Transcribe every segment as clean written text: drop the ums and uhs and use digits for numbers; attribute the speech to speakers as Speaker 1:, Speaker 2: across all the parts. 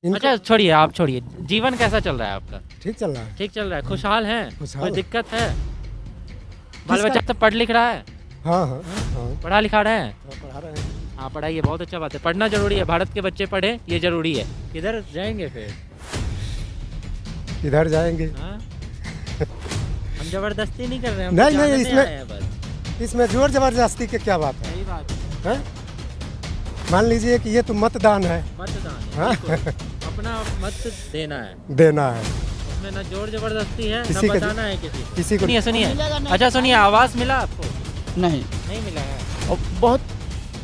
Speaker 1: अच्छा छोड़िए, आप छोड़िए, जीवन कैसा चल रहा है आपका?
Speaker 2: ठीक चल रहा है।
Speaker 1: ठीक चल रहा है, खुशहाल हैं?
Speaker 2: खुशहाल
Speaker 1: कोई
Speaker 2: है।
Speaker 1: दिक्कत है? बाल
Speaker 2: किसका?
Speaker 1: बच्चा सब पढ़ लिख रहा है?
Speaker 2: हाँ हाँ हाँ,
Speaker 1: पढ़ा लिखा रहे हैं?
Speaker 2: पढ़ा रहे हैं।
Speaker 1: हाँ पढ़ाइए, बहुत अच्छा बात है, पढ़ना जरूरी है, भारत के बच्चे पढ़े, ये जरूरी है। किधर जाएंगे फिर?
Speaker 2: इधर जाएंगे।
Speaker 1: हाँ? हम जबरदस्ती नहीं कर रहे हैं,
Speaker 2: नहीं,
Speaker 1: जानने
Speaker 2: इसमें-
Speaker 1: आए हैं बस।
Speaker 2: इसमें जोर जबरदस्ती की क्या बात है?
Speaker 1: सही बात है।
Speaker 2: हैं? मान लीजिए कि ये तो मतदान है,
Speaker 1: मतदान है,
Speaker 2: हाँ?
Speaker 1: बिल्कुल। अपना मत देना है,
Speaker 2: देना है।
Speaker 1: उसमें ना जोर जबरदस्ती है, ना
Speaker 2: किसी को-
Speaker 1: बताना है
Speaker 2: किसी को
Speaker 1: सुनिए सुनिए, अच्छा सुनिए, आवाज़ मिला आपको?
Speaker 3: नहीं।
Speaker 1: नहीं मिला है?
Speaker 3: और बहुत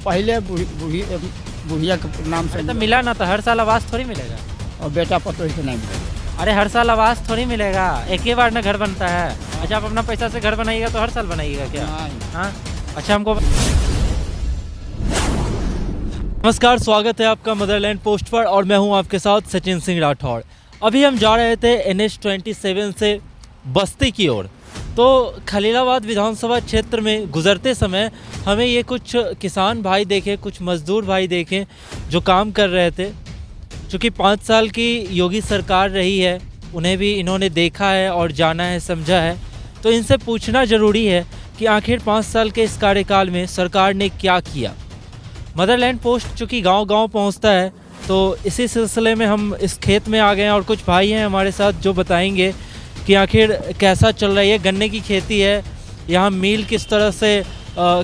Speaker 3: पहले बुढ़िया के नाम से
Speaker 1: अरे तो मिला ना, तो हर साल आवाज़ थोड़ी मिलेगा।
Speaker 3: और बेटा पतोही से नहीं मिलेगा।
Speaker 1: अरे हर साल आवाज़ थोड़ी मिलेगा, एक ही बार ना घर बनता है। अच्छा आप अपना पैसा से घर बनाइएगा तो हर साल बनाइएगा क्या?
Speaker 3: नहीं।
Speaker 1: हाँ अच्छा हमको। नमस्कार, स्वागत है आपका मदरलैंड पोस्ट पर और मैं हूं आपके साथ सचिन सिंह राठौड़। अभी हम जा रहे थे NH-27 से बस्ती की ओर, तो खलीलाबाद विधानसभा क्षेत्र में गुजरते समय हमें ये कुछ किसान भाई देखे, कुछ मजदूर भाई देखे जो काम कर रहे थे। चूँकि 5 साल की योगी सरकार रही है, उन्हें भी इन्होंने देखा है और जाना है, समझा है, तो इनसे पूछना ज़रूरी है कि आखिर 5 साल के इस कार्यकाल में सरकार ने क्या किया। मदरलैंड पोस्ट चूँकि गांव-गांव पहुंचता है, तो इसी सिलसिले में हम इस खेत में आ गए हैं और कुछ भाई हैं हमारे साथ जो बताएंगे कि आखिर कैसा चल रहा है। ये गन्ने की खेती है, यहाँ मील किस तरह से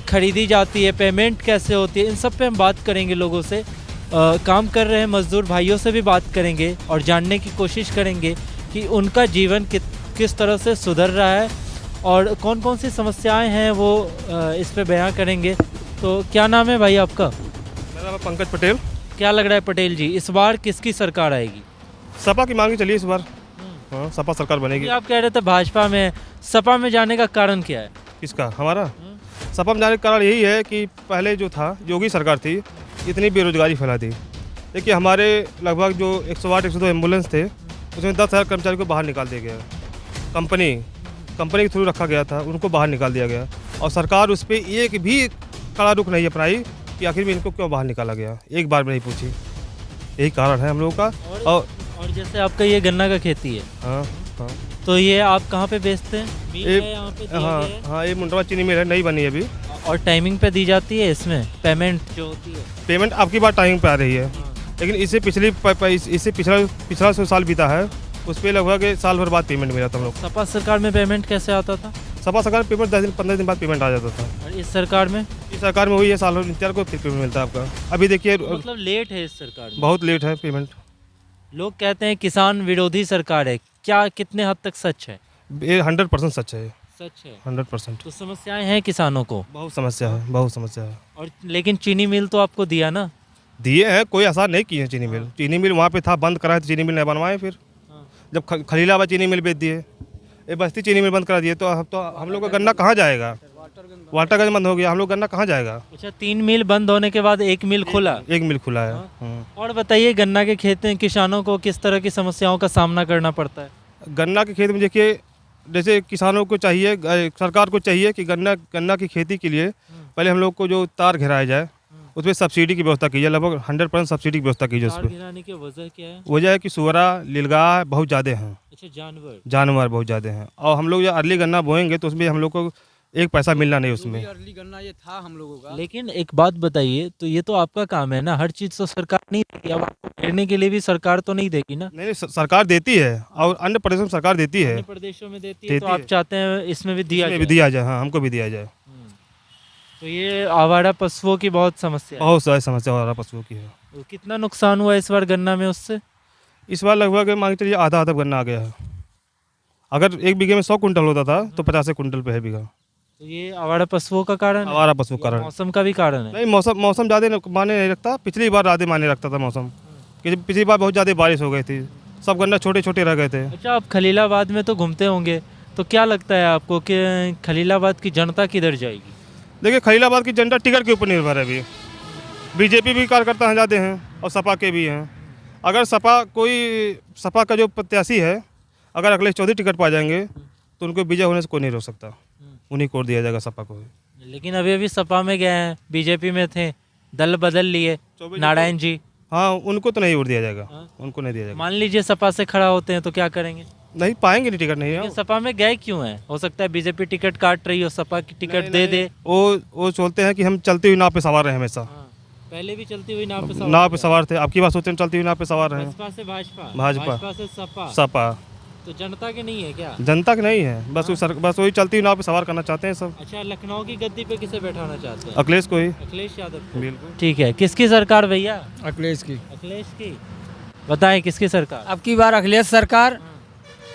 Speaker 1: ख़रीदी जाती है, पेमेंट कैसे होती है, इन सब पे हम बात करेंगे लोगों से। काम कर रहे हैं मज़दूर भाइयों से भी बात करेंगे और जानने की कोशिश करेंगे कि उनका जीवन किस तरह से सुधर रहा है और कौन कौन सी समस्याएं हैं वो इस पे बयां करेंगे। तो क्या नाम है भाई आपका?
Speaker 4: मेरा नाम है पंकज पटेल।
Speaker 1: क्या लग रहा है पटेल जी, इस बार किसकी सरकार आएगी?
Speaker 4: सपा की मांगी चलिए इस बार। हाँ, सपा सरकार बनेगी।
Speaker 1: आप कह रहे थे भाजपा में, सपा में जाने का कारण क्या है?
Speaker 4: किसका? हमारा सपा में जाने का कारण यही है कि पहले जो था योगी सरकार थी, इतनी बेरोजगारी फैला दी। देखिए हमारे लगभग जो 108 102 एम्बुलेंस थे, उसमें 10,000 कर्मचारी को बाहर निकाल दिया गया। कंपनी के थ्रू रखा गया था, उनको बाहर निकाल दिया गया और सरकार उस पर एक भी कड़ा रुख नहीं अपनाई कि आखिर में इनको क्यों बाहर निकाला गया, एक बार में नहीं पूछी। यही कारण है हम लोगों का।
Speaker 1: और जैसे आपका ये गन्ना का खेती है,
Speaker 4: हाँ हाँ
Speaker 1: तो ये आप कहाँ पे बेचते हैं? मिल
Speaker 4: ये-
Speaker 1: है यहाँ पे दिया
Speaker 4: हाँ
Speaker 1: गया है?
Speaker 4: हाँ, ये मुंडवा चीनी मिल है, नई बनी है अभी।
Speaker 1: और टाइमिंग पे दी जाती है इसमें पेमेंट जो होती है?
Speaker 4: पेमेंट आपकी बार टाइम पे आ रही है,
Speaker 1: हाँ।
Speaker 4: लेकिन इससे पिछला जो साल बीता है उस पर लगभग साल भर बाद पेमेंट मिला था हम लोग।
Speaker 1: सपा सरकार में पेमेंट कैसे आता था
Speaker 4: सपा सरकार पेमेंट 10 दिन 15 दिन बाद पेमेंट आ जाता था।
Speaker 1: और इस सरकार में?
Speaker 4: इस सरकार में वही है, साल भर इंतजार को फिर पेमेंट मिलता है आपका। अभी देखिए
Speaker 1: मतलब लेट है इस सरकार में।
Speaker 4: बहुत लेट है पेमेंट।
Speaker 1: लोग कहते हैं किसान विरोधी सरकार है, क्या कितने हद तक सच है?
Speaker 4: ये 100% सच है,
Speaker 1: सच है।
Speaker 4: 100%।
Speaker 1: तो समस्याएं हैं किसानों को,
Speaker 4: बहुत समस्या है, बहुत समस्या है।
Speaker 1: और लेकिन चीनी मिल तो आपको दिया ना?
Speaker 4: दिए हैं, कोई आसार नहीं किए हैं। चीनी मिल वहाँ पे था, बंद कराए तो चीनी मिल नहीं बनवाए। फिर जब खलीलाबाद चीनी मिल बेच दिए, ये बस्ती चीनी मिल बंद करा दिए, तो हम लोग का गन्ना कहाँ जाएगा? वाटरगंज बंद हो गया, हम लोग गन्ना कहाँ जाएगा?
Speaker 1: अच्छा, 3 मिल बंद होने के बाद एक मिल खुला।
Speaker 4: एक मिल खुला है।
Speaker 1: और बताइए गन्ना के खेत में किसानों को किस तरह की समस्याओं का सामना करना पड़ता है?
Speaker 4: गन्ना के खेत में देखिए, जैसे किसानों को चाहिए, सरकार को चाहिए कि गन्ना की खेती के लिए पहले हम लोग को जो तार घेराया जाए, उसमें सब्सिडी की व्यवस्था की जाए। लगभग 100% सब्सिडी की व्यवस्था की जाए।
Speaker 1: तार
Speaker 4: उस पर
Speaker 1: गिराने की वजह क्या है?
Speaker 4: वजह है कि सुअरा, नीलगाय बहुत ज़्यादा हैं।
Speaker 1: अच्छा,
Speaker 4: जानवर बहुत ज़्यादा हैं, और हम लोग जो अर्ली गन्ना बोएंगे तो उसमें हम लोग को एक पैसा मिलना नहीं उसमें।
Speaker 3: अर्ली गन्ना ये था हम लोगों का।
Speaker 1: लेकिन एक बात बताइए, तो ये तो आपका काम है ना, हर चीज़ तो सरकार नहीं देगी, अब आपको घेरने के लिए भी सरकार तो नहीं देगी ना?
Speaker 4: नहीं, सरकार देती है और अन्य प्रदेशों में सरकार देती है।
Speaker 1: अन्य प्रदेशों में देती है, तो
Speaker 4: देती
Speaker 1: आप
Speaker 4: है।
Speaker 1: चाहते हैं इसमें भी दिया
Speaker 4: इसमें
Speaker 1: जाए?
Speaker 4: भी दिया जाए, हाँ, हमको भी दिया जाए।
Speaker 1: तो ये आवारा पशुओं की बहुत समस्या है।
Speaker 4: बहुत सारी समस्या हो रहा पशुओं की है।
Speaker 1: तो कितना नुकसान हुआ इस बार गन्ना में उससे?
Speaker 4: इस बार लगभग मान के चलिए आधा गन्ना आ गया है। अगर 1 बीघे में 100 कुंटल होता था तो 50 कुंटल पे है बीघा।
Speaker 1: तो ये आवारा पशुओं का कारण है?
Speaker 4: आवारा पशु
Speaker 1: या
Speaker 4: कारण
Speaker 1: मौसम का भी कारण है?
Speaker 4: नहीं, मौसम ज़्यादा माने नहीं रखता। पिछली बार ज़्यादा माने रखता था मौसम, कि पिछली बार बहुत ज़्यादा बारिश हो गई थी, सब गन्ना छोटे छोटे रह गए थे।
Speaker 1: अच्छा, आप खलीलाबाद में तो घूमते होंगे, तो क्या लगता है आपको कि खलीलाबाद की जनता किधर जाएगी?
Speaker 4: देखिए खलीलाबाद की जनता टिकट के ऊपर निर्भर है। अभी बीजेपी भी कार्यकर्ता हैं ज़्यादा हैं और सपा के भी हैं। अगर सपा का जो प्रत्याशी है, अगर अखिलेश चौधरी टिकट पा जाएंगे तो उनको विजय होने से कोई नहीं रोक सकता। उन्हीं को दिया जाएगा, सपा को।
Speaker 1: लेकिन अभी सपा में गए हैं, बीजेपी में थे, दल बदल लिए, नारायण जी।
Speaker 4: हाँ, उनको तो नहीं वोट दिया जाएगा।
Speaker 1: हाँ।
Speaker 4: उनको नहीं दिया जाएगा।
Speaker 1: मान लीजिए सपा से खड़ा होते हैं तो क्या करेंगे?
Speaker 4: नहीं पाएंगे, नहीं टिकट नहीं
Speaker 1: ये
Speaker 4: है।
Speaker 1: सपा में गए क्यों हैं? हो सकता है बीजेपी टिकट काट रही हो, सपा की टिकट दे दे।
Speaker 4: वो सोचते हैं कि हम चलती हुई नाव पे सवार रहे हमेशा।
Speaker 1: हाँ, पहले भी चलती हुई नाव पे
Speaker 4: नाव पे सवार थे, आपकी बात सोचते हैं चलती हुई नाव पे सवार रहे हैं।
Speaker 1: बसपा से भाजपा,
Speaker 4: भाजपा।
Speaker 1: भाजपा से सपा,
Speaker 4: सपा
Speaker 1: तो जनता के नहीं है क्या?
Speaker 4: जनता की नहीं है, बस वही चलती हुई नाव पे सवार करना चाहते हैं सब।
Speaker 1: अच्छा, लखनऊ की गद्दी पे किसे बैठाना चाहते हैं?
Speaker 4: अखिलेश को ही।
Speaker 1: अखिलेश यादव को।
Speaker 4: बिल्कुल।
Speaker 1: ठीक है, किसकी सरकार भैया?
Speaker 3: अखिलेश की।
Speaker 1: अखिलेश की। बताएं किसकी सरकार?
Speaker 3: अब की बार अखिलेश सरकार,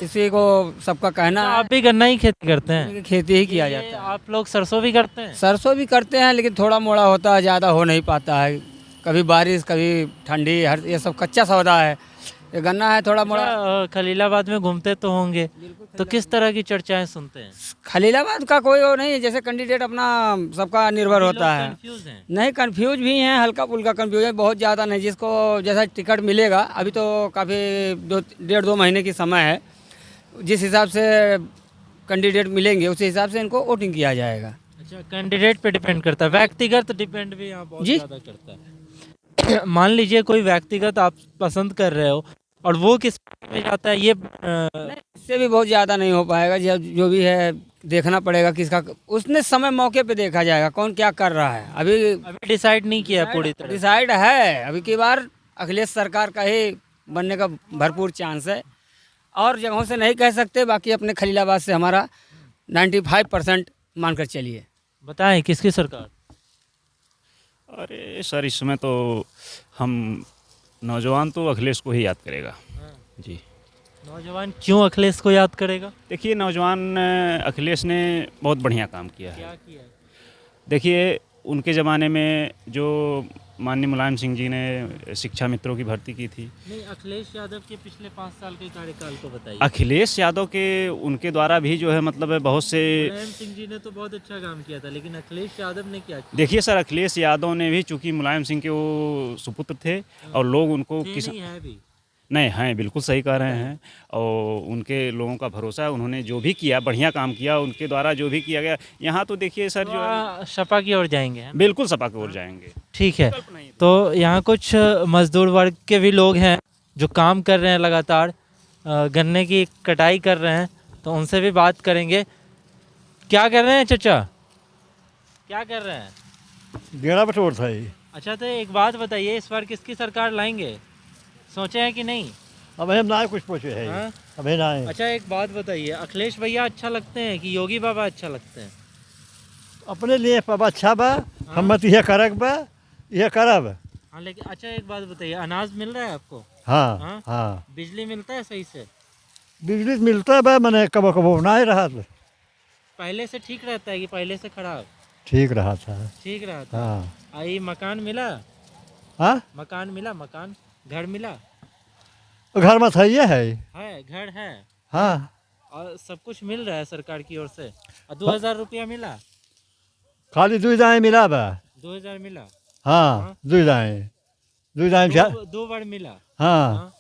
Speaker 3: इसी को सबका कहना
Speaker 1: अच्छा,
Speaker 3: है।
Speaker 1: आप भी गन्ना ही खेती करते हैं?
Speaker 3: खेती ही किया
Speaker 1: ये
Speaker 3: जाता है।
Speaker 1: आप लोग सरसों भी करते हैं?
Speaker 3: सरसों भी करते हैं, लेकिन थोड़ा मोड़ा होता है, ज़्यादा हो नहीं पाता है। कभी बारिश, कभी ठंडी, हर ये सब कच्चा सौदा है। ये गन्ना है थोड़ा मोड़ा।
Speaker 1: अच्छा, खलीलाबाद में घूमते तो होंगे, तो किस तरह की चर्चाएं सुनते हैं?
Speaker 3: खलीलाबाद का कोई वो नहीं है, जैसे कैंडिडेट अपना सबका निर्भर होता है।
Speaker 1: कंफ्यूज हैं।
Speaker 3: नहीं, कंफ्यूज भी हैं, हल्का फुल्का कंफ्यूज है, बहुत ज़्यादा नहीं। जिसको जैसा टिकट मिलेगा, अभी तो काफ़ी 1.5-2 महीने की समय है, जिस हिसाब से कैंडिडेट मिलेंगे उसी हिसाब से इनको वोटिंग किया जाएगा।
Speaker 1: अच्छा, कैंडिडेट पे डिपेंड करता है, व्यक्तिगत डिपेंड भी यहाँ बहुत
Speaker 3: जी।
Speaker 1: ज़्यादा करता है। मान लीजिए कोई व्यक्तिगत आप पसंद कर रहे हो और वो किस में जाता है, ये
Speaker 3: इससे भी बहुत ज़्यादा नहीं हो पाएगा। जो भी है देखना पड़ेगा किसका, उसने समय मौके पे देखा जाएगा कौन क्या कर रहा है।
Speaker 1: अभी डिसाइड नहीं किया है पूरी तरह।
Speaker 3: डिसाइड है, अभी की बार अखिलेश सरकार का ही बनने का भरपूर चांस है। और जगहों से नहीं कह सकते, बाकी अपने खलीलाबाद से हमारा 95% मानकर चलिए।
Speaker 1: बताएं किसकी सरकार?
Speaker 5: अरे सर, इस समय तो हम नौजवान तो अखिलेश को ही याद करेगा जी।
Speaker 1: नौजवान क्यों अखिलेश को याद करेगा?
Speaker 5: देखिए, नौजवान अखिलेश ने बहुत बढ़िया काम किया है।
Speaker 1: क्या किया है?
Speaker 5: देखिए, उनके ज़माने में जो माननीय मुलायम सिंह जी ने शिक्षा मित्रों की भर्ती की थी।
Speaker 1: नहीं, अखिलेश यादव के पिछले 5 साल के कार्यकाल को बताइए।
Speaker 5: अखिलेश यादव के उनके द्वारा भी जो है मतलब बहुत से।
Speaker 1: मुलायम सिंह जी ने तो बहुत अच्छा काम किया था, लेकिन अखिलेश यादव ने क्या किया?
Speaker 5: देखिए सर, अखिलेश यादव ने भी, चूंकि मुलायम सिंह के वो सुपुत्र थे और लोग उनको
Speaker 1: नहीं है भी।
Speaker 5: नहीं हैं, बिल्कुल सही कह रहे हैं। और उनके लोगों का भरोसा है, उन्होंने जो भी किया बढ़िया काम किया, उनके द्वारा जो भी किया गया। यहाँ तो देखिए सर, जो है
Speaker 1: सपा की ओर जाएंगे, है ना?
Speaker 5: बिल्कुल सपा की ओर जाएंगे।
Speaker 1: ठीक है, तो यहाँ कुछ मजदूर वर्ग के भी लोग हैं जो काम कर रहे हैं लगातार, गन्ने की कटाई कर रहे हैं, तो उनसे भी बात करेंगे। क्या कर रहे हैं चाचा? क्या कर रहे हैं?
Speaker 6: गेड़ा बटोर था ये।
Speaker 1: अच्छा, तो एक बात बताइए, इस बार किसकी सरकार लाएंगे? सोचे हैं कि नहीं?
Speaker 6: अब हम ना कुछ पूछे है।
Speaker 1: हाँ?
Speaker 6: अबे ना है।
Speaker 1: अच्छा, एक बात बताइए, अखिलेश भैया अच्छा लगते हैं कि योगी बाबा अच्छा लगते हैं?
Speaker 6: अपने लिए पब अच्छा बा, हम मत यह करक बा, यह करब।
Speaker 1: हाँ, लेकिन अच्छा एक बात बताइए, अनाज मिल रहा है आपको?
Speaker 6: हाँ
Speaker 1: हाँ?
Speaker 6: हाँ,
Speaker 1: बिजली मिलता है सही से?
Speaker 6: बिजली मिलता बा, मैंने कबो कबो ना रहा था।
Speaker 1: पहले से ठीक रहता है कि पहले से खराब?
Speaker 6: ठीक रहा था।
Speaker 1: ठीक रहा था।
Speaker 6: हाँ
Speaker 1: आई मकान मिला?
Speaker 6: हाँ,
Speaker 1: मकान मिला? मकान घर मिला?
Speaker 6: घर में था ये है।
Speaker 1: घर है
Speaker 6: हाँ,
Speaker 1: और सब कुछ मिल रहा है सरकार की ओर से। और 2000 रुपया मिला?
Speaker 6: खाली 2 दाएँ मिला बा।
Speaker 1: 2000 मिला?
Speaker 6: हाँ, 2 दाएँ 2 दाएँ
Speaker 1: दो बार मिला?
Speaker 6: हाँ,
Speaker 1: हाँ?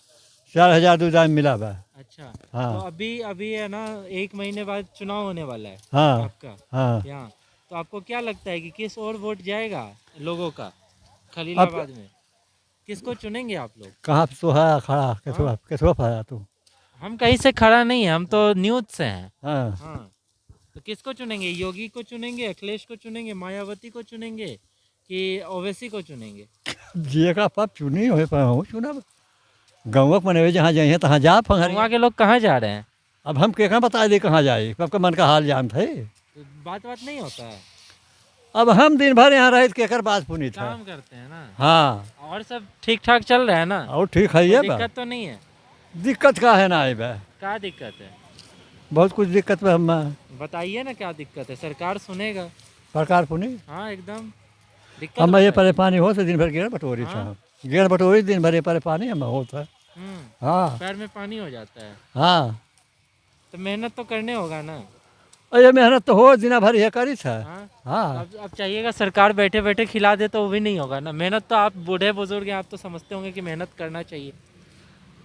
Speaker 6: 4000 2 दाएँ मिला बा।
Speaker 1: अच्छा,
Speaker 6: हाँ।
Speaker 1: तो अभी है ना, 1 महीने बाद चुनाव होने वाला है
Speaker 6: हाँ
Speaker 1: आपका
Speaker 6: हाँ,
Speaker 1: यहाँ, तो आपको क्या लगता है कि किस ओर वोट जाएगा लोगों का खलीलाबाद में? किसको चुनेंगे आप लोग?
Speaker 6: कहाँ पे तो है खड़ा, कैसवा पाया तू?
Speaker 1: हम कहीं से खड़ा नहीं है, हम तो न्यूज से हैं।
Speaker 6: हाँ,
Speaker 1: हाँ, तो किसको चुनेंगे? योगी को चुनेंगे, अखिलेश को चुनेंगे, मायावती को चुनेंगे कि ओवैसी को चुनेंगे?
Speaker 6: जिए का पाप चुनी हो पाऊँ चुनब। गाँव मने जहाँ जाइए तहाँ जा फंगर।
Speaker 1: वहाँ के लोग कहाँ जा रहे हैं?
Speaker 6: अब हम क्या बता दे कहाँ जाए, सबका मन का हाल जान थे।
Speaker 1: तो बात नहीं होता है,
Speaker 6: अब हम दिन भर यहाँ रहे केकर बात पुनी था।
Speaker 1: काम करते हैं ना।
Speaker 6: हाँ,
Speaker 1: और सब ठीक ठाक चल रहा है ना?
Speaker 6: और ठीक है ये बा।
Speaker 1: दिक्कत तो नहीं है?
Speaker 6: दिक्कत का है ना आई बा,
Speaker 1: क्या दिक्कत है?
Speaker 6: बहुत कुछ दिक्कत बा। हम
Speaker 1: बताइए ना क्या दिक्कत है, सरकार सुनेगा।
Speaker 6: सरकार पुनी
Speaker 1: हाँ, एकदम दिक्कत
Speaker 6: हम ये
Speaker 1: होता है।
Speaker 6: परेशानी हो तो दिन भर गेड़ बटोरी था। गेड़ बटोरी दिन भर ये परेशानी हम होता। हाँ
Speaker 1: पैर में पानी हो जाता है,
Speaker 6: हाँ,
Speaker 1: तो मेहनत तो करने होगा ना।
Speaker 6: और ये मेहनत तो हो दिन भर ये करी था।
Speaker 1: हाँ,
Speaker 6: हाँ,
Speaker 1: अब चाहिएगा सरकार बैठे बैठे खिला दे तो वो भी नहीं होगा ना। मेहनत तो आप बूढ़े बुजुर्ग हैं, आप तो समझते होंगे कि मेहनत करना चाहिए।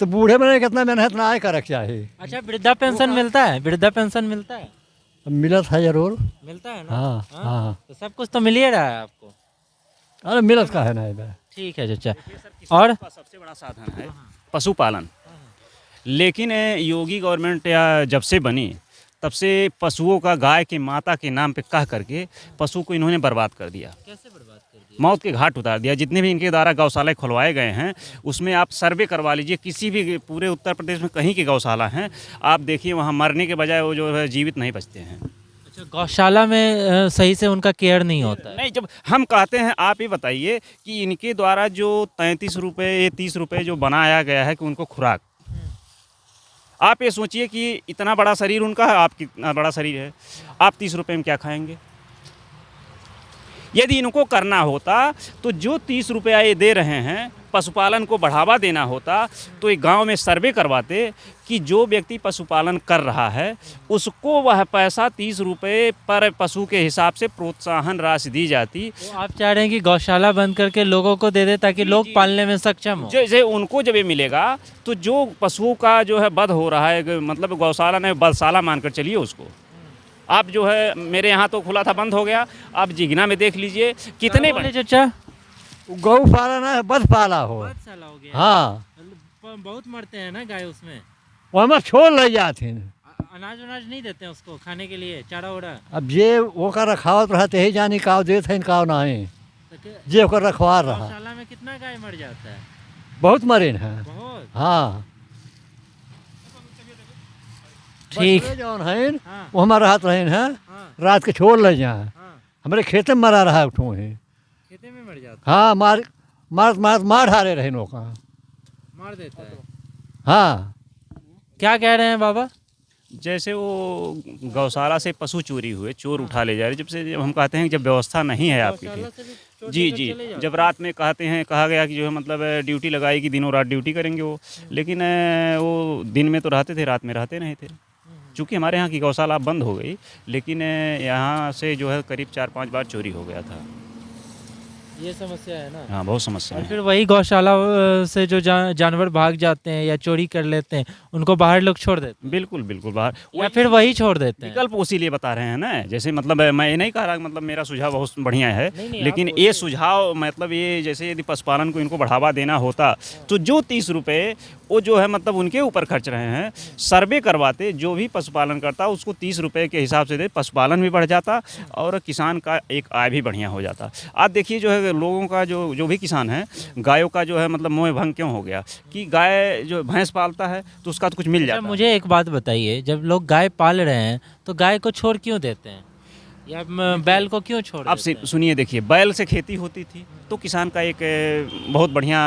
Speaker 6: तो बूढ़े में कितना मेहनत ना आए करक चाहिए।
Speaker 1: अच्छा, वृद्धा पेंशन मिलता है? वृद्धा पेंशन मिलता है?
Speaker 6: मिलत है जरूर।
Speaker 1: मिलता है ना?
Speaker 6: हाँ हाँ,
Speaker 1: तो सब कुछ तो मिल ही रहा है आपको।
Speaker 6: अरे मिलत का है ना ये बा।
Speaker 1: ठीक है चाचा।
Speaker 5: किसान
Speaker 1: और
Speaker 5: का सबसे बड़ा साधन है पशुपालन। लेकिन योगी गवर्नमेंट या जब से बनी तब से पशुओं का गाय के माता के नाम पे कह करके पशु को इन्होंने बर्बाद कर दिया,
Speaker 1: कैसे बर्बाद कर दिया?
Speaker 5: मौत के घाट उतार दिया। जितने भी इनके द्वारा गौशाला खुलवाए गए हैं उसमें आप सर्वे करवा लीजिए, किसी भी पूरे उत्तर प्रदेश में कहीं की गौशाला हैं, आप देखिए वहाँ मरने के बजाय वो जो है जीवित नहीं बचते हैं।
Speaker 1: अच्छा, गौशाला में सही से उनका केयर नहीं होता है।
Speaker 5: नहीं, जब हम कहते हैं, आप ये बताइए कि इनके द्वारा जो 33 रुपये 30 रुपये जो बनाया गया है कि उनको खुराक, आप ये सोचिए कि इतना बड़ा शरीर उनका है, आपकी इतना बड़ा शरीर है, आप 30 रुपये में क्या खाएंगे? यदि इनको करना होता तो जो 30 रुपया ये दे रहे हैं पशुपालन को बढ़ावा देना होता तो एक गांव में सर्वे करवाते कि जो व्यक्ति पशुपालन कर रहा है उसको वह पैसा 30 रुपये पर पशु के हिसाब से प्रोत्साहन राशि दी जाती।
Speaker 1: तो आप चाह रहे हैं कि गौशाला बंद करके लोगों को दे दे ताकि लोग पालने में सक्षम हो।
Speaker 5: जैसे उनको जब ये मिलेगा तो जो पशुओं का जो है वध हो रहा है, मतलब गौशाला ने बधशाला मानकर चलिए उसको। आप जो है मेरे यहाँ तो खुला था, बंद हो गया। आप जिगना में देख लीजिए कितने
Speaker 1: बोले चाचा?
Speaker 6: गौशाला ना है, बधशाला हो।
Speaker 1: साल हो गया।
Speaker 6: हाँ,
Speaker 1: बहुत मरते हैं ना गाय उसमें।
Speaker 6: वहाँ छोड़ ले जाते हैं।
Speaker 1: अनाज उनाज नहीं देते हैं उसको खाने के लिए, चारा उड़ा?
Speaker 6: अब जे वो का रखावत रहते ही जानी काव देते हैं काव नहीं, जे ओकर रखवा रहा।
Speaker 1: गौशाला में कितना गाय मर जाता है?
Speaker 6: बहुत मरीन है।
Speaker 1: बहुत।
Speaker 6: हाँ,
Speaker 1: ठीक।
Speaker 6: बछड़े जौन है
Speaker 1: हाँ।
Speaker 6: वो हमारे हाथ रहे हैं,
Speaker 1: हाँ।
Speaker 6: रात के छोड़ ले जाए।
Speaker 1: हाँ।
Speaker 6: हमारे खेत में मरा रहा उठो है।
Speaker 1: खेते में मर जाता है।
Speaker 6: हाँ, मार ढारे रहे लोग।
Speaker 1: मार देता है।
Speaker 6: हाँ,
Speaker 1: क्या कह रहे हैं बाबा?
Speaker 5: जैसे वो गौशाला से पशु चोरी हुए, चोर उठा ले जा रहे, जब हम कहते हैं कि जब व्यवस्था नहीं है आपकी
Speaker 1: गौशाला से भी चोर
Speaker 5: जी
Speaker 1: लेकर
Speaker 5: जी,
Speaker 1: चले जाते
Speaker 5: जब रात में कहा गया कि जो है मतलब ड्यूटी लगाई कि दिनों रात ड्यूटी करेंगे वो, लेकिन वो दिन में तो रहते थे, रात में रहते नहीं थे। चूँकि हमारे यहाँ की गौशाला बंद हो गई, लेकिन यहाँ से जो है करीब 4-5 बार चोरी हो गया था।
Speaker 1: ये समस्या है ना।
Speaker 5: हाँ, बहुत समस्या
Speaker 1: और
Speaker 5: है।
Speaker 1: फिर वही गौशाला से जो जानवर भाग जाते हैं या चोरी कर लेते हैं उनको बाहर लोग छोड़ देते हैं,
Speaker 5: बिल्कुल बिल्कुल बाहर,
Speaker 1: या फिर वही छोड़ देते हैं।
Speaker 5: विकल्प उसी लिए बता रहे हैं ना। जैसे मतलब मैं ये नहीं कह रहा, मतलब मेरा सुझाव बहुत बढ़िया है,
Speaker 1: नहीं,
Speaker 5: लेकिन
Speaker 1: आप
Speaker 5: ये सुझाव मतलब ये जैसे यदि पशुपालन को इनको बढ़ावा देना होता तो जो 30 रुपये वो जो है मतलब उनके ऊपर खर्च रहे हैं, सर्वे करवाते, जो भी पशुपालन करता उसको 30 रुपये के हिसाब से दे, पशुपालन भी बढ़ जाता और किसान का एक आय भी बढ़िया हो जाता। आज देखिए जो है लोगों का जो भी किसान है, गायों का जो है मतलब मोह भंग क्यों हो गया कि गाय जो भैंस पालता है तो उसका तो कुछ मिल
Speaker 1: अच्छा,
Speaker 5: जाता है।
Speaker 1: मुझे एक बात बताइए, जब लोग गाय पाल रहे हैं तो गाय को छोड़ क्यों देते हैं या बैल को क्यों छोड़
Speaker 5: आप
Speaker 1: देते हैं?
Speaker 5: सुनिए, देखिए बैल से खेती होती थी तो किसान का एक बहुत बढ़िया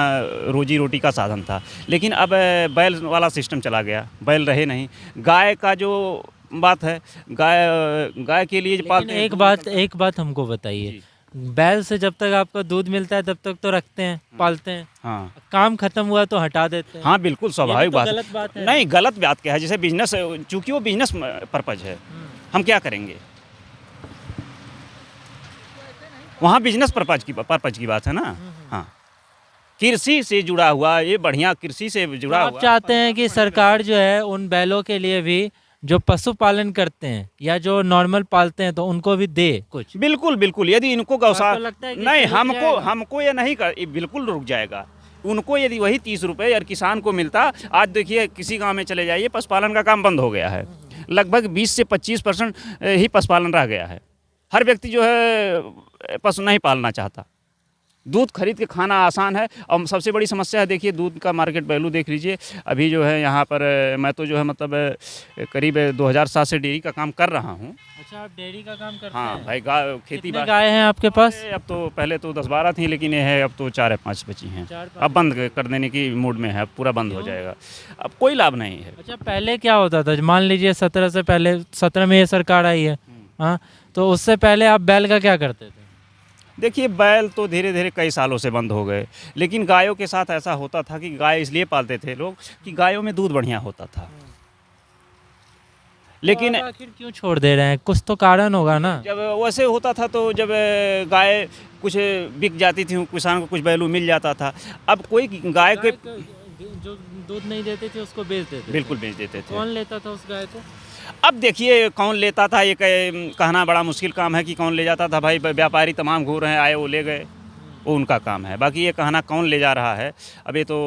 Speaker 5: रोजी रोटी का साधन था, लेकिन अब बैल वाला सिस्टम चला गया, बैल रहे नहीं। गाय का जो बात है, गाय के लिए
Speaker 1: लेकिन एक बात हमको बताइए, बैल से जब तक आपको दूध मिलता है तब तक तो रखते हैं, पालते हैं,
Speaker 5: हाँ
Speaker 1: काम खत्म हुआ तो हटा देते हैं।
Speaker 5: हाँ, बिल्कुल स्वाभाविक
Speaker 1: तो
Speaker 5: बात
Speaker 1: गलत बात है।
Speaker 5: नहीं, गलत बात क्या है, जैसे बिजनेस, चूंकि वो बिजनेस पर्पज है, हम क्या करेंगे वहाँ, बिजनेस पर्पज की बात है ना। हाँ, कृषि से जुड़ा हुआ, ये बढ़िया कृषि से
Speaker 1: तो
Speaker 5: जुड़ा
Speaker 1: आप
Speaker 5: हुआ।
Speaker 1: चाहते हैं कि सरकार जो है उन बैलों के लिए भी जो पशुपालन करते हैं या जो नॉर्मल पालते हैं तो उनको भी दे कुछ?
Speaker 5: बिल्कुल बिल्कुल, यदि इनको
Speaker 1: आपको
Speaker 5: गौशाला
Speaker 1: लगता है कि
Speaker 5: नहीं,
Speaker 1: इससे रुक जाएगा?
Speaker 5: हमको ये नहीं कर, ये बिल्कुल रुक जाएगा। उनको यदि वही 30 रुपये यार किसान को मिलता, आज देखिए किसी गांव में चले जाइए, पशुपालन का काम बंद हो गया है, लगभग 20 से 25% ही पशुपालन रह गया है। हर व्यक्ति जो है पशु नहीं पालना चाहता। दूध खरीद के खाना आसान है, और सबसे बड़ी समस्या है, देखिए दूध का मार्केट वैल्यू देख लीजिए। अभी जो है यहाँ पर मैं तो जो है मतलब करीब 2007 से डेयरी का काम कर रहा हूँ।
Speaker 1: अच्छा, आप डेयरी का काम करते
Speaker 5: हाँ
Speaker 1: हैं?
Speaker 5: भाई, खेती
Speaker 1: कितने
Speaker 5: बाड़ी
Speaker 1: गाय हैं आपके पास?
Speaker 5: अब तो पहले तो 10-12 थी, लेकिन ये है अब तो 4-5 बची हैं।
Speaker 1: 4-5
Speaker 5: अब बंद कर देने की मूड में है, अब पूरा बंद हो जाएगा, अब कोई लाभ नहीं है।
Speaker 1: अच्छा, पहले क्या होता था? मान लीजिए 17 से पहले, 17 में ये सरकार आई है, हाँ, तो उससे पहले आप बैल का क्या करते थे?
Speaker 5: देखिए बैल तो धीरे धीरे कई सालों से बंद हो गए, लेकिन गायों के साथ ऐसा होता था कि गाय इसलिए पालते थे लोग कि गायों में दूध बढ़िया होता था। लेकिन
Speaker 1: तो आखिर क्यों छोड़ दे रहे हैं? कुछ तो कारण होगा ना।
Speaker 5: जब वैसे होता था तो जब गाय कुछ बिक जाती थी, किसान को कुछ वैल्यू मिल जाता था। अब कोई गाय के
Speaker 1: जो दूध नहीं देते थे उसको बेच देते थे।
Speaker 5: बिल्कुल बेच देते थे।
Speaker 1: कौन लेता था उस गाय को?
Speaker 5: अब देखिए कौन लेता था, ये कहना बड़ा मुश्किल काम है कि कौन ले जाता था। भाई व्यापारी तमाम घूर रहे हैं, आए वो ले गए। वो उनका काम है। बाकी ये कहना कौन ले जा रहा है, अब ये तो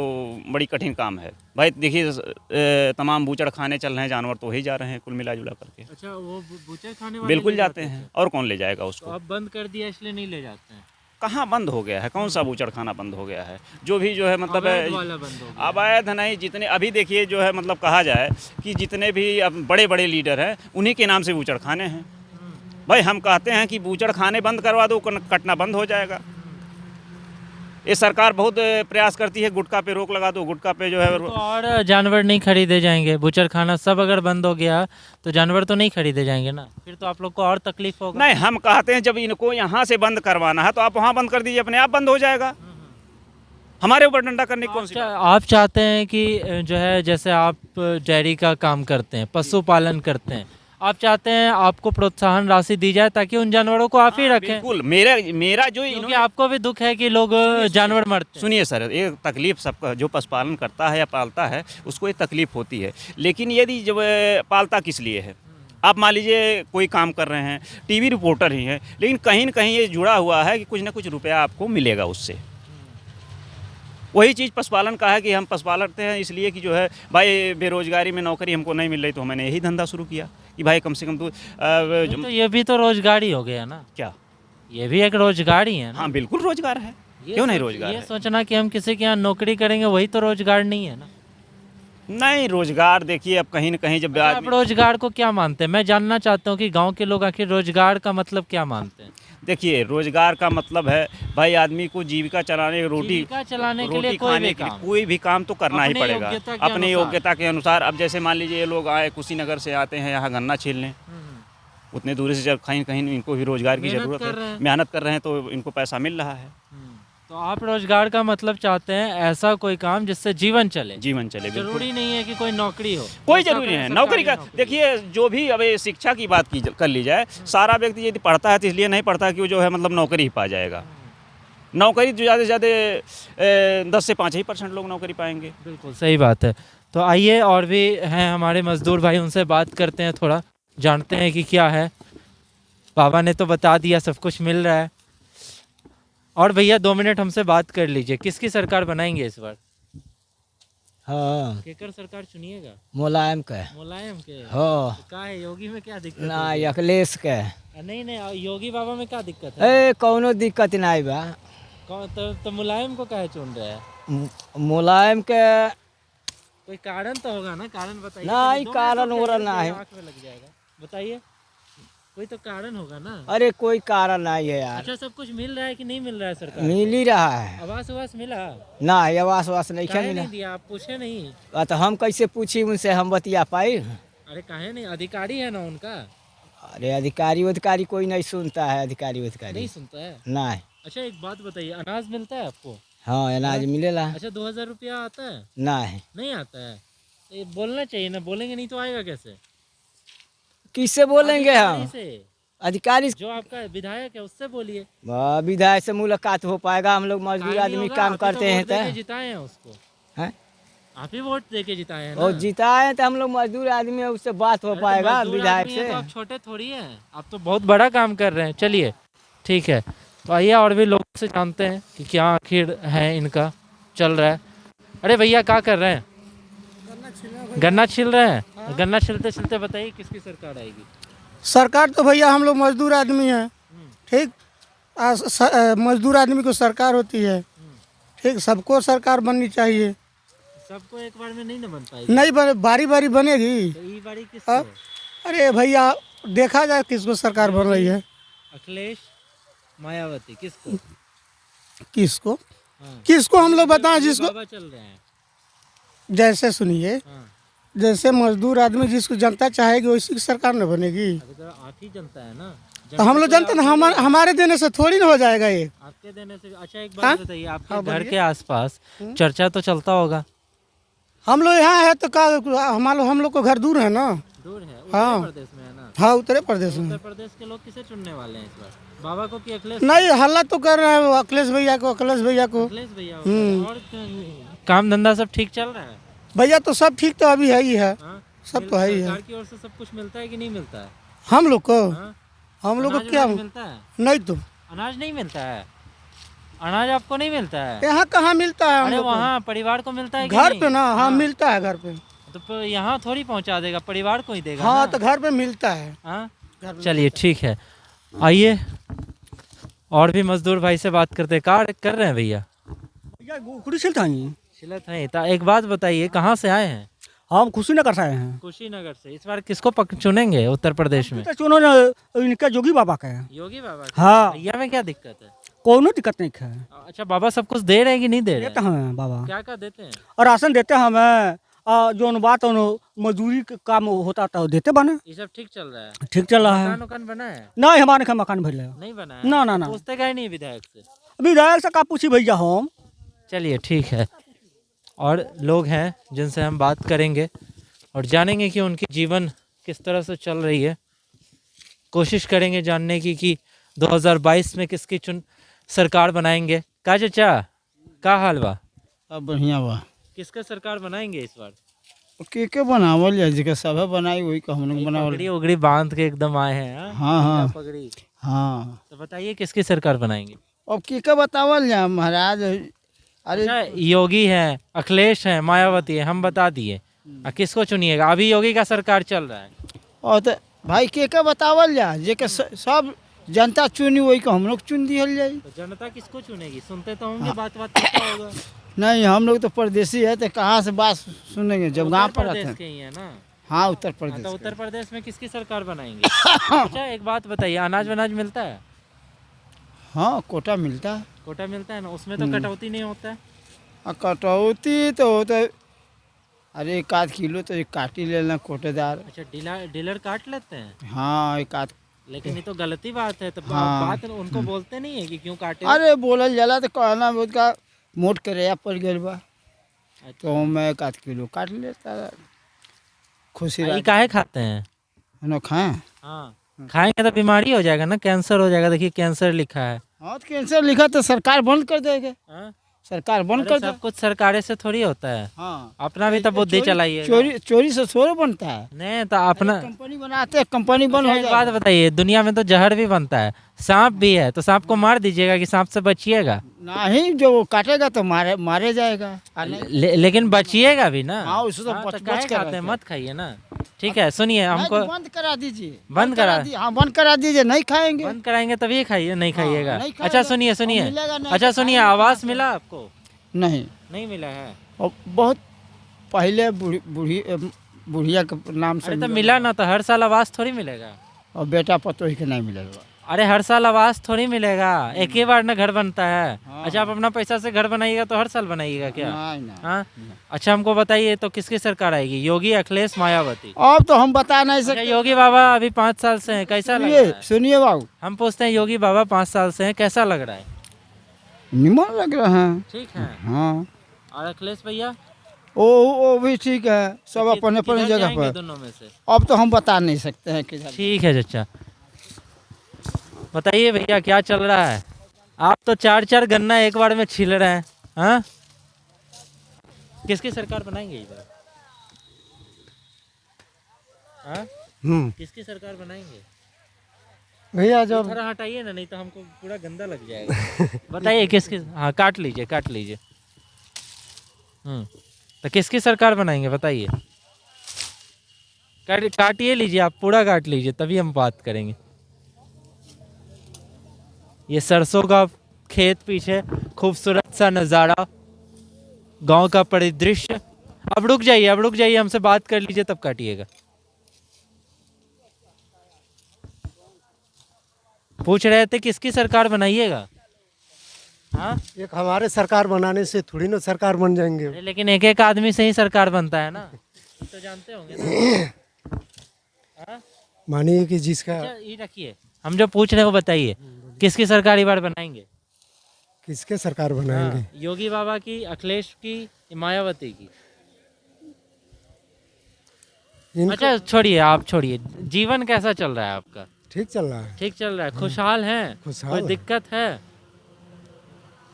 Speaker 5: बड़ी कठिन काम है भाई। देखिए तमाम बूचड़ खाने चल रहे हैं जानवर, तो वही जा रहे हैं कुल मिला जुला करके।
Speaker 1: अच्छा, वो बूचर खाने वाले
Speaker 5: बिल्कुल
Speaker 1: ले
Speaker 5: जाते हैं, और कौन ले जाएगा
Speaker 1: तो
Speaker 5: उसको।
Speaker 1: अब बंद कर दिया इसलिए नहीं ले जाते हैं।
Speaker 5: कहाँ बंद हो गया है, कौन सा बूचड़ खाना बंद हो गया है। जो भी जो है मतलब
Speaker 1: अवैध वाला बंद हो गया।
Speaker 5: अवैध नहीं, जितने अभी देखिए जो है मतलब कहा जाए कि जितने भी अब बड़े बड़े लीडर हैं उन्हीं के नाम से बूचड़ खाने हैं। भाई हम कहते हैं कि बूचड़ खाने बंद करवा दो, कटना बंद हो जाएगा। ये सरकार बहुत प्रयास करती है, गुटखा पे रोक लगा दो, गुटखा पे जो है
Speaker 1: तो और जानवर नहीं खरीदे जाएंगे। बूचर खाना सब अगर बंद हो गया तो जानवर तो नहीं खरीदे जाएंगे ना, फिर तो आप लोग को और तकलीफ होगा।
Speaker 5: नहीं, हम कहते हैं जब इनको यहाँ से बंद करवाना है तो आप वहाँ बंद कर दीजिए, अपने आप बंद हो जाएगा। हमारे ऊपर डंडा करने की कौन सी बात?
Speaker 1: आप चाहते हैं कि जो है जैसे आप डेयरी का काम करते हैं, पशुपालन करते हैं, आप चाहते हैं आपको प्रोत्साहन राशि दी जाए ताकि उन जानवरों को आप ही रखें।
Speaker 5: बिल्कुल, मेरा जो
Speaker 1: क्योंकि आपको भी दुख है कि लोग जानवर मरते हैं।
Speaker 5: सुनिए सर, ये तकलीफ सबका, जो पशुपालन करता है या पालता है उसको ये तकलीफ होती है। लेकिन यदि जब पालता किस लिए है, आप मान लीजिए कोई काम कर रहे हैं, टीवी रिपोर्टर ही हैं, लेकिन कहीं न कहीं ये जुड़ा हुआ है कि कुछ ना कुछ रुपया आपको मिलेगा उससे। वही चीज़ पशुपालन का है कि हम पशुपालते हैं इसलिए कि जो है भाई बेरोजगारी में नौकरी हमको नहीं मिल रही, तो मैंने यही धंधा शुरू किया कि भाई कम से कम तो
Speaker 1: तो ये भी तो रोजगार ही हो गया ना।
Speaker 5: क्या,
Speaker 1: ये भी एक रोजगार ही है ना।
Speaker 5: हाँ बिल्कुल रोजगार है, क्यों नहीं रोजगार
Speaker 1: ये
Speaker 5: है।
Speaker 1: सोचना कि हम किसी के यहाँ नौकरी करेंगे वही तो रोजगार नहीं है ना।
Speaker 5: नहीं, रोजगार देखिए अब कहीं न कहीं जब
Speaker 1: अच्छा, आप रोजगार को क्या मानते हैं? मैं जानना चाहता हूँ कि गांव के लोग आखिर रोजगार का मतलब क्या मानते हैं।
Speaker 5: देखिए रोजगार का मतलब है भाई आदमी को जीविका चलाने,
Speaker 1: जीविका चलाने के लिए
Speaker 5: रोटी
Speaker 1: कोई
Speaker 5: खाने
Speaker 1: भी
Speaker 5: के लिए
Speaker 1: काम।
Speaker 5: कोई भी काम तो करना ही
Speaker 1: अपनी
Speaker 5: पड़ेगा
Speaker 1: योग्यता के
Speaker 5: अपनी
Speaker 1: अनुसार।
Speaker 5: योग्यता के अनुसार। अब जैसे मान लीजिए ये लोग आए कुशीनगर से आते हैं यहाँ गन्ना छीलने, उतने दूर से जब कहीं कहीं इनको भी रोजगार की
Speaker 1: मेहनत
Speaker 5: ज़रूरत
Speaker 1: कर रहे
Speaker 5: है,
Speaker 1: हैं।
Speaker 5: मेहनत कर रहे हैं तो इनको पैसा मिल रहा है।
Speaker 1: तो आप रोजगार का मतलब चाहते हैं ऐसा कोई काम जिससे जीवन चले।
Speaker 5: जीवन चले, बिल्कुल।
Speaker 1: जरूरी नहीं है कि कोई नौकरी हो,
Speaker 5: कोई
Speaker 1: ऐसा
Speaker 5: जरूरी
Speaker 1: करें
Speaker 5: नहीं है
Speaker 1: सरकारी
Speaker 5: नौकरी का। देखिए जो भी अब ये शिक्षा की बात की कर ली जाए, सारा व्यक्ति यदि पढ़ता है तो इसलिए नहीं पढ़ता कि वो जो है मतलब नौकरी ही पा जाएगा। नौकरी तो ज़्यादा से ज़्यादा 10 से 5% लोग नौकरी पाएंगे।
Speaker 1: बिल्कुल सही बात है। तो आइए और भी हैं हमारे मजदूर भाई, उनसे बात करते हैं, थोड़ा जानते हैं कि क्या है। बाबा ने तो बता दिया सब कुछ मिल रहा है। और भैया 2 मिनट हमसे बात कर लीजिए, किसकी सरकार बनाएंगे इस बार?
Speaker 7: हाँ
Speaker 1: केकर सरकार चुनिएगा?
Speaker 7: मुलायम के
Speaker 1: मुलायम के।
Speaker 7: हाँ
Speaker 1: का है, योगी में क्या दिक्कत
Speaker 7: ना
Speaker 1: है?
Speaker 7: अखिलेश के
Speaker 1: नहीं नहीं, योगी बाबा में क्या दिक्कत है?
Speaker 7: कौनो दिक्कत नहीं बा।
Speaker 1: तो मुलायम को काहे चुन रहे हैं?
Speaker 7: मुलायम के
Speaker 1: कोई कारण तो होगा ना, कारण बताइए।
Speaker 7: नहीं,
Speaker 1: 2 मिनट
Speaker 7: कारण
Speaker 1: रुक
Speaker 7: हो रहा
Speaker 1: जाइए,
Speaker 7: ना है।
Speaker 1: आँख में लग जाएगा। बताइए, कोई तो कारण होगा ना।
Speaker 7: अरे कोई कारण नहीं है यार,
Speaker 1: अच्छा, सब कुछ मिल रहा है कि नहीं मिल रहा है सरकार?
Speaker 7: मिल ही रहा है
Speaker 1: आवास वास मिला?
Speaker 7: ना, आवास वास नहीं
Speaker 1: काहे
Speaker 7: मिला।
Speaker 1: नहीं दिया? आप पूछे नहीं?
Speaker 7: तो हम कैसे पूछी उनसे, हम बतिया पाई?
Speaker 1: अरे काहे नहीं, अधिकारी है ना उनका।
Speaker 7: अरे अधिकारी कोई नहीं सुनता है, अधिकारी
Speaker 1: नहीं सुनता है?
Speaker 7: नहीं।
Speaker 1: अच्छा एक बात बताइए, अनाज मिलता है आपको?
Speaker 7: हाँ अनाज मिलेला।
Speaker 1: अच्छा 2000 रुपया आता है?
Speaker 7: नहीं।
Speaker 1: नहीं आता है? तो ये बोलना चाहिए ना, बोलेंगे नहीं तो आएगा कैसे?
Speaker 7: किससे बोलेंगे
Speaker 1: अधिकारी
Speaker 7: हम?
Speaker 1: से।
Speaker 7: अधिकारी
Speaker 1: जो आपका विधायक है उससे बोलिए।
Speaker 7: विधायक से मुलाकात हो पाएगा? हम लोग मजदूर
Speaker 1: काहे नहीं
Speaker 7: आदमी
Speaker 1: होगा?
Speaker 7: काम
Speaker 1: आप ही तो
Speaker 7: करते हैं
Speaker 1: वोट देके
Speaker 7: तो
Speaker 1: जिताए हैं उसको।
Speaker 7: हैं?
Speaker 1: आप ही वोट देके जिताए हैं
Speaker 7: और
Speaker 1: ना।
Speaker 7: जिताए तो हम लोग मजदूर आदमी है, उससे बात हो
Speaker 1: अरे तो
Speaker 7: पाएगा
Speaker 1: मजदूर
Speaker 7: विधायक
Speaker 1: आदमी हैं
Speaker 7: से।
Speaker 1: तो आप छोटे थोड़ी हैं, आप तो बहुत बड़ा काम कर रहे हैं। चलिए ठीक है, तो आइए और भी लोगों से जानते हैं कि क्या आखिर है इनका चल रहा है। अरे भैया क्या कर रहे हैं? गन्ना छिल रहे हैं। गन्ना छिलते छिलते बताइए किसकी सरकार आएगी?
Speaker 2: सरकार तो भैया हम लोग मजदूर आदमी हैं, ठीक। मजदूर आदमी को सरकार होती है, ठीक। सबको सरकार बननी चाहिए।
Speaker 1: सबको एक बार में नहीं ना बन पाएगी।
Speaker 2: नहीं बने, बारी बारी बनेगी।
Speaker 1: तो ये बारी किसको?
Speaker 2: अरे भैया देखा जाए किसको सरकार बन रही है।
Speaker 1: अखिलेश, मायावती, किसको?
Speaker 2: किसको
Speaker 1: हाँ।
Speaker 2: किसको हम लोग बताएं? जिसको
Speaker 1: बाबा चल रहे हैं।
Speaker 2: जैसे सुनिए,
Speaker 1: हाँ।
Speaker 2: जैसे मजदूर आदमी जिसको जनता चाहेगी वैसी की सरकार न बनेगी।
Speaker 1: अभी तो आप ही जनता है ना।
Speaker 2: तो हम लोग जनता ना, हमारे देने से थोड़ी ना हो जाएगा ये।
Speaker 1: आपके देने से। अच्छा एक
Speaker 2: हाँ?
Speaker 1: बात बताइए, आपके
Speaker 2: हाँ,
Speaker 1: घर
Speaker 2: बोलिए।
Speaker 1: के आसपास चर्चा तो चलता होगा।
Speaker 2: हम लोग यहाँ है तो हम लोग को घर दूर है ना।
Speaker 1: दूर है,
Speaker 2: हाँ।
Speaker 1: उत्तर प्रदेश में है ना।
Speaker 2: हाँ उत्तर प्रदेश में।
Speaker 1: उत्तर प्रदेश के लोग किसे चुनने वाले हैं इस बार? बाबा को कि अखिलेश?
Speaker 2: नहीं, हल्ला तो कर रहे हैं अखिलेश भैया को। अखिलेश भैया को
Speaker 1: अखिलेश भैया होगा। और काम धंधा सब ठीक चल रहा है?
Speaker 2: भैया तो सब ठीक तो अभी है ही है।
Speaker 1: हाँ?
Speaker 2: सब तो है ही है।
Speaker 1: सरकार की ओर से सब कुछ मिलता है कि नहीं मिलता है?
Speaker 2: हम लोग को
Speaker 1: हाँ?
Speaker 2: हम लोग को
Speaker 1: अनाज
Speaker 2: क्या
Speaker 1: वनाज मिलता है?
Speaker 2: नहीं तो
Speaker 1: अनाज नहीं मिलता है? अनाज आपको नहीं मिलता है?
Speaker 2: यहाँ कहाँ मिलता है हम
Speaker 1: अरे
Speaker 2: लोग को?
Speaker 1: वहाँ परिवार को मिलता है कि
Speaker 2: घर
Speaker 1: नहीं?
Speaker 2: पे ना, हाँ मिलता है घर पे।
Speaker 1: तो यहाँ थोड़ी पहुँचा देगा, परिवार को ही देगा
Speaker 2: हाँ
Speaker 1: ना?
Speaker 2: तो घर पे मिलता है।
Speaker 1: हाँ
Speaker 2: घर पे
Speaker 1: चलिए ठीक है, आइए और भी मजदूर भाई से बात करते हैं। कार कर रहे हैं भैया?
Speaker 8: खुशी से थाई
Speaker 1: सिलत है। तो एक बात बताइए, कहाँ से आए हैं?
Speaker 8: हम कुशीनगर से आए हैं।
Speaker 1: कुशीनगर से। इस बार किसको चुनेंगे उत्तर प्रदेश में?
Speaker 8: तो चुनो ना, इनका जोगी बाबा का है।
Speaker 1: योगी बाबा का?
Speaker 8: हाँ।
Speaker 1: भैया में क्या दिक्कत है?
Speaker 8: कोनो दिक्कत नहीं है।
Speaker 1: अच्छा, बाबा सब कुछ दे रहे हैं कि नहीं दे रहे
Speaker 8: देते
Speaker 1: हैं?
Speaker 8: हैं बाबा,
Speaker 1: क्या क्या देते हैं?
Speaker 8: और राशन देते हैं हमें। जो बात मजदूरी का काम होता था वो देते बने।
Speaker 1: ये सब ठीक चल रहा है?
Speaker 8: ठीक चल रहा है।
Speaker 1: मकान उकान बना है?
Speaker 8: नहीं हमारे का मकान भले
Speaker 1: नहीं बना है?
Speaker 8: ना ना ना।
Speaker 1: पूछते का ही नहीं विधायक से?
Speaker 8: विधायक से का पूछी भैया हम।
Speaker 1: चलिए ठीक है, और लोग हैं जिनसे हम बात करेंगे और जानेंगे कि उनकी जीवन किस तरह से चल रही है। कोशिश करेंगे जानने की कि 2022 में किसकी सरकार बनाएंगे। का चाचा, का हाल बा?
Speaker 7: अब बढ़िया बा।
Speaker 1: किसका सरकार बनाएंगे इस बार?
Speaker 7: के बनावल जाए, जिसका सब बनाई वही का हम लोग बनावल।
Speaker 1: पगड़ी उगड़ी बांध के एकदम आए हैं?
Speaker 7: हाँ, हाँ।
Speaker 1: पगड़ी।
Speaker 7: हाँ,
Speaker 1: तो बताइए किसकी सरकार बनाएंगे?
Speaker 7: अब के बतावल जाए महाराज। अरे
Speaker 1: अच्छा, योगी है, अखिलेश है, मायावती है, हम बता दिए। किसको चुनिएगा? अभी योगी का सरकार चल रहा है।
Speaker 7: और तो भाई के बतावल जाए, जेके सब जनता चुनी वही को हम लोग चुन दिहल जाए।
Speaker 1: तो जनता किसको चुनेगी? सुनते तो होंगे, बात कैसा होगा?
Speaker 7: नहीं, हम लोग तो परदेसी है, तो कहाँ से बात सुनेंगे जब गाँव पर
Speaker 1: प्रदेश
Speaker 7: रहते
Speaker 1: के
Speaker 7: हैं।
Speaker 1: ही है ना?
Speaker 7: हाँ, उत्तर
Speaker 1: हाँ,
Speaker 7: प्रदेश
Speaker 1: तो
Speaker 7: के।
Speaker 1: उत्तर प्रदेश में किसकी सरकार बनाएंगे? अच्छा एक बात बताइए, अनाज वनाज मिलता है?
Speaker 7: हाँ, कोटा मिलता है।
Speaker 1: कोटा मिलता है ना, उसमें तो कटौती नहीं होता है?
Speaker 7: कटौती तो होता है। अरे 1 किलो तो एक काट ही लेना कोटेदार।
Speaker 1: अच्छा, डीलर काट लेते हैं?
Speaker 7: हाँ, 1
Speaker 1: लेकिन ये तो गलती बात है। तो
Speaker 7: हाँ।
Speaker 1: बात उनको बोलते नहीं है कि क्यों काटे?
Speaker 7: अरे बोलल जाला तो कहना उसका मोट करे पड़ गया बा,
Speaker 1: अच्छा।
Speaker 7: तो मैं 1 किलो काट लेता। खुशी
Speaker 1: ये
Speaker 7: रहा
Speaker 1: काहे खाते हैं?
Speaker 7: ना खाएं।
Speaker 1: हाँ, खाएंगे तो बीमारी हो जाएगा ना, कैंसर हो जाएगा। देखिए कैंसर लिखा है।
Speaker 7: हाँ, तो कैंसर लिखा तो सरकार बंद कर देगा।
Speaker 1: हाँ?
Speaker 7: सरकार बंद
Speaker 1: अरे
Speaker 7: कर
Speaker 1: सब
Speaker 7: दे।
Speaker 1: कुछ सरकारें से थोड़ी होता है।
Speaker 7: हाँ,
Speaker 1: अपना भी तो बुद्धि चलाइए।
Speaker 7: चोरी से थोड़ा बनता है।
Speaker 1: नहीं तो अपना।
Speaker 7: कंपनी बनाते हैं, कंपनी बंद
Speaker 1: अच्छा,
Speaker 7: हो
Speaker 1: एक
Speaker 7: जाएगा।
Speaker 1: बात बताइए, दुनिया में तो जहर भी बनता है, सांप भी है, तो सांप को मार दीजिएगा कि सांप से बचिएगा?
Speaker 7: नहीं, जो काटेगा तो मारे जाएगा।
Speaker 1: लेकिन बचिएगा भी ना।
Speaker 7: हाँ, उससे तो
Speaker 1: हाँ,
Speaker 7: बच
Speaker 1: काहे
Speaker 7: कर
Speaker 1: खाते हैं?
Speaker 7: रहते
Speaker 1: मत खाइए ना। ठीक है, सुनिए हमको।
Speaker 7: नहीं, बंद करा दीजिए।
Speaker 1: बंद करा
Speaker 7: हाँ, बंद करा दीजिए, नहीं खाएंगे।
Speaker 1: बंद कराएंगे तभी खाइए, नहीं खाइएगा।
Speaker 7: नहीं खाएगा।
Speaker 1: अच्छा सुनिए सुनिए,
Speaker 7: और मिलेगा नहीं,
Speaker 1: अच्छा सुनिए,
Speaker 7: खाएंगे
Speaker 1: आवास मिला आपको?
Speaker 7: नहीं,
Speaker 1: नहीं मिला है?
Speaker 7: और बहुत पहले बुढ़िया के नाम से
Speaker 1: अरे तो मिला ना, तो हर साल आवास थोड़ी मिलेगा।
Speaker 7: और बेटा पतोही के नहीं मिलेगा।
Speaker 1: अरे हर साल आवास थोड़ी मिलेगा, एक ही बार ना घर बनता है।
Speaker 7: हाँ।
Speaker 1: अच्छा, आप अपना पैसा से घर बनाइएगा तो हर साल बनाइएगा क्या?
Speaker 7: नहीं, नहीं।
Speaker 1: हाँ। अच्छा हमको बताइए, तो किसकी सरकार आएगी? योगी, अखिलेश, मायावती?
Speaker 7: अब तो हम बता नहीं
Speaker 1: अच्छा,
Speaker 7: सकते।
Speaker 1: योगी बाबा अभी 5 साल से हैं, कैसा लग रहा
Speaker 7: सुनिए
Speaker 1: है?
Speaker 7: सुनिए बाबू,
Speaker 1: हम पूछते हैं, योगी बाबा 5 साल से हैं, कैसा लग रहा है?
Speaker 7: निमन लग रहा है।
Speaker 1: ठीक है।
Speaker 7: हाँ,
Speaker 1: और अखिलेश भैया?
Speaker 7: वो भी ठीक है, सब
Speaker 1: कि-
Speaker 7: अपने अपने
Speaker 1: किधर
Speaker 7: जगह
Speaker 1: जाएंगे
Speaker 7: पर।
Speaker 1: दोनों में से?
Speaker 7: अब तो हम बता नहीं सकते हैं किधर।
Speaker 1: ठीक है चाचा, बताइए भैया क्या चल रहा है? आप तो 4-4 गन्ना एक बार में छील रहे हैं। हाँ, किसकी सरकार बनाएंगे इस बार? हाँ, किसकी सरकार बनाएंगे?
Speaker 2: भैया जब
Speaker 1: थोड़ा हटाइए ना, नहीं तो हमको पूरा गंदा लग जाएगा। बताइए किसकी। हाँ, काट लीजिए काट लीजिए। तो किसकी सरकार बनाएंगे बताइए? काटिए लीजिए, आप पूरा काट लीजिए, तभी हम बात करेंगे। ये सरसों का खेत, पीछे खूबसूरत सा नज़ारा, गांव का परिदृश्य। अब रुक जाइए, हमसे बात कर लीजिए तब काटिएगा। पूछ रहे थे किसकी सरकार बनाइएगा? हाँ,
Speaker 2: एक हमारे सरकार बनाने से थोड़ी ना सरकार बन जाएंगे।
Speaker 1: अरे लेकिन एक एक आदमी से ही सरकार बनता है ना, तो जानते होंगे ना। हाँ?
Speaker 2: मानिए कि जिसका
Speaker 1: अच्छा ये रखिए, हम जो पूछ रहे हैं वो बताइए, किसकी सरकार इस बार बनाएंगे?
Speaker 2: किसके सरकार बनाएंगे?
Speaker 1: हाँ, योगी बाबा की, अखिलेश की, मायावती की? अच्छा छोड़िए, आप छोड़िए, जीवन कैसा चल रहा है आपका?
Speaker 2: ठीक चल रहा है।
Speaker 1: ठीक चल रहा है, खुशहाल हैं?
Speaker 2: खुशहाल
Speaker 1: कोई
Speaker 2: है।
Speaker 1: दिक्कत है?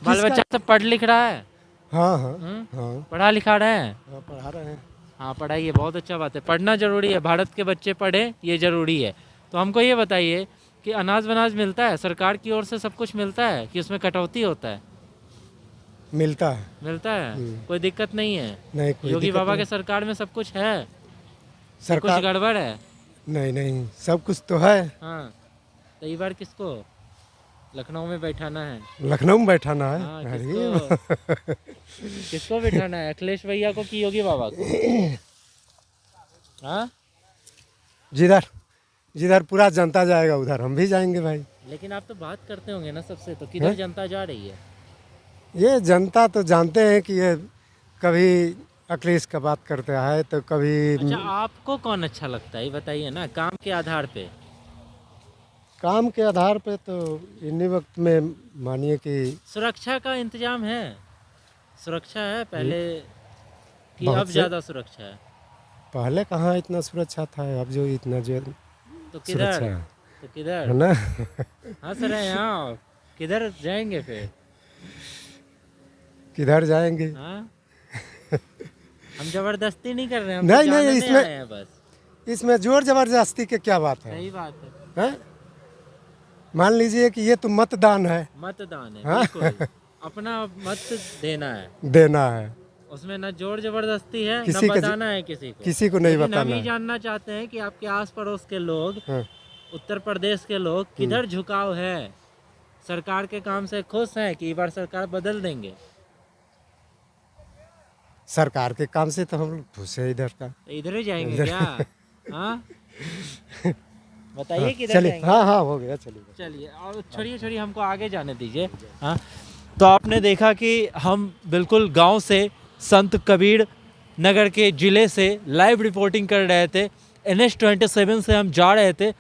Speaker 1: बाल बच्चा सब पढ़ लिख रहा है?
Speaker 2: हाँ हाँ
Speaker 1: हम्म?
Speaker 2: हाँ
Speaker 1: पढ़ा लिखा रहे हैं?
Speaker 2: हाँ, पढ़ा रहे हैं।
Speaker 1: हाँ, पढ़ाइए, बहुत अच्छा बात है, पढ़ना जरूरी है, भारत के बच्चे पढ़े, ये जरूरी है। तो हमको ये बताइए कि अनाज वनाज मिलता है सरकार की ओर से? सब कुछ मिलता है कि उसमें कटौती होता है?
Speaker 9: मिलता है।
Speaker 1: मिलता है, कोई दिक्कत नहीं है।
Speaker 9: नहीं कोई
Speaker 1: योगी
Speaker 9: दिक्कत
Speaker 1: बाबा
Speaker 9: नहीं।
Speaker 1: के सरकार में सब कुछ है, कुछ
Speaker 9: सरकार
Speaker 1: गड़बड़ है।
Speaker 9: नहीं नहीं सब कुछ तो है।
Speaker 1: हाँ, तो इस बार किसको लखनऊ में बैठाना है?
Speaker 9: लखनऊ में बैठाना है।
Speaker 1: हाँ,
Speaker 9: अरे
Speaker 1: किसको बैठाना है, अखिलेश भैया को कि योगी बाबा को? हाँ,
Speaker 9: जिधर जिधर पूरा जनता जाएगा उधर हम भी जाएंगे भाई।
Speaker 1: लेकिन आप तो बात करते होंगे ना सबसे, तो किधर जनता जा रही है?
Speaker 9: ये जनता तो जानते हैं कि ये कभी अखिलेश का बात करता है तो कभी
Speaker 1: अच्छा, आपको कौन अच्छा लगता है ये बताइए ना, काम के आधार पे?
Speaker 9: काम के आधार पे तो इन्हीं वक्त में मानिए कि
Speaker 1: सुरक्षा का इंतजाम है, सुरक्षा है पहले कि
Speaker 9: बहुत
Speaker 1: अब
Speaker 9: से-
Speaker 1: ज़्यादा सुरक्षा है?
Speaker 9: पहले कहाँ इतना सुरक्षा था, अब जो इतना जो
Speaker 1: तो
Speaker 9: सुरक्षा
Speaker 1: किधर,
Speaker 9: है
Speaker 1: तो किधर
Speaker 9: है ना।
Speaker 1: हंस रहे हैं आप, किधर जाएंगे फिर?
Speaker 9: किधर जाएंगे?
Speaker 1: हाँ, हम जबरदस्ती नहीं कर रहे हैं, हम
Speaker 9: नहीं,
Speaker 1: तो
Speaker 9: नहीं,
Speaker 1: जानने
Speaker 9: इसमें-
Speaker 1: आए हैं बस।
Speaker 9: इसमें जोर जबरदस्ती की क्या बात है?
Speaker 1: सही बात है,
Speaker 9: हैं? मान लीजिए कि ये तो मतदान है,
Speaker 1: मतदान है,
Speaker 9: हाँ?
Speaker 1: बिल्कुल अपना मत देना है,
Speaker 9: देना है,
Speaker 1: उसमें न जोर जबरदस्ती है,
Speaker 9: किसी
Speaker 1: न
Speaker 9: के-
Speaker 1: बताना है किसी को।
Speaker 9: किसी को नहीं
Speaker 1: लेकिन हम
Speaker 9: बताना
Speaker 1: ये
Speaker 9: है।
Speaker 1: जानना चाहते हैं कि आपके आस पड़ोस के लोग,
Speaker 9: हाँ।
Speaker 1: उत्तर प्रदेश के लोग किधर झुकाव है, सरकार के काम से खुश हैं कि इस बार सरकार बदल देंगे?
Speaker 9: सरकार के काम से तो हम लोग खुश है इधर का।
Speaker 1: तो इधर ही जाएंगे क्या? हाँ, बताइए किधर
Speaker 9: चलिए,
Speaker 1: जाएंगे?
Speaker 9: हाँ हाँ हो गया, चलिए।
Speaker 1: चलिए, और छोड़िए हमको आगे जाने दीजिए। हाँ, तो आपने देखा कि हम बिल्कुल गांव से, संत कबीर नगर के ज़िले से लाइव रिपोर्टिंग कर रहे थे। NH-27 से हम जा रहे थे,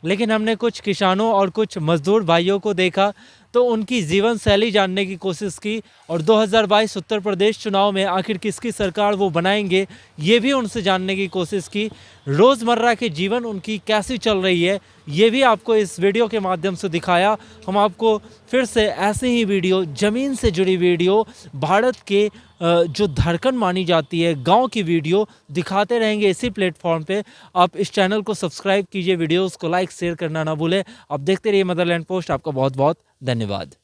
Speaker 1: लेकिन हमने कुछ किसानों और कुछ मजदूर भाइयों को देखा तो उनकी जीवन शैली जानने की कोशिश की, और 2022 उत्तर प्रदेश चुनाव में आखिर किसकी सरकार वो बनाएंगे ये भी उनसे जानने की कोशिश की। रोज़मर्रा के जीवन उनकी कैसी चल रही है ये भी आपको इस वीडियो के माध्यम से दिखाया। हम आपको फिर से ऐसे ही वीडियो, ज़मीन से जुड़ी वीडियो, भारत के जो धड़कन मानी जाती है गांव की वीडियो दिखाते रहेंगे इसी प्लेटफॉर्म पे। आप इस चैनल को सब्सक्राइब कीजिए, वीडियोस को लाइक शेयर करना ना भूलें। आप देखते रहिए मदरलैंड पोस्ट। आपका बहुत बहुत धन्यवाद।